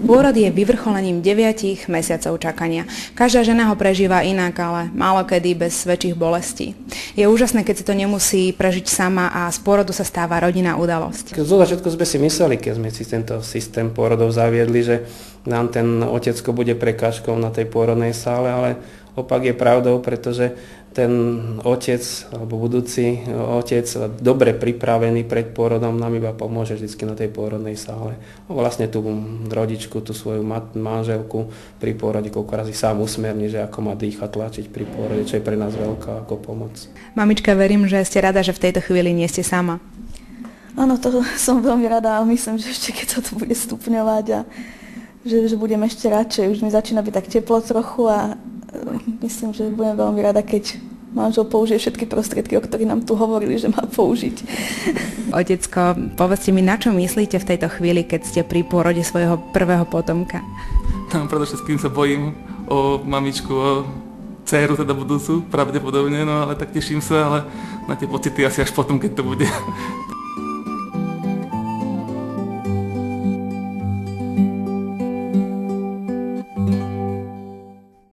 Pôrod je vyvrcholením 9 mesiacov čakania. Každá žena ho prežíva inak, ale málokedy bez väčších bolestí. Je úžasné, keď si to nemusí prežiť sama a z pôrodu sa stáva rodinná udalosť. Zo začiatku sme si mysleli, keď sme si tento systém pôrodov zaviedli, že nám ten otecko bude prekážkou na tej pôrodnej sále, ale opak je pravdou, pretože ten otec alebo budúci otec dobre pripravený pred pôrodom nám iba pomôže vždy na tej pôrodnej sále. Vlastne tú rodičku, tú svoju manželku pri pôrode koľko razy sám usmerní, že ako má dýchať, tlačiť pri pôrode, čo je pre nás veľká ako pomoc. Mamička, verím, že ste rada, že v tejto chvíli nie ste sama. Áno, to som veľmi rada a myslím, že ešte keď sa to bude stupňovať a že budem ešte radšej. Už mi začína byť tak teplo trochu a myslím, že budem veľmi rada, keď manžel použije všetky prostriedky, o ktorých nám tu hovorili, že má použiť. Otecko, povedzte mi, na čo myslíte v tejto chvíli, keď ste pri pôrode svojho prvého potomka? Predovšetkým sa bojím o mamičku, o dcéru teda budúcu, pravdepodobne, no ale tak teším sa, ale na tie pocity asi až potom, keď to bude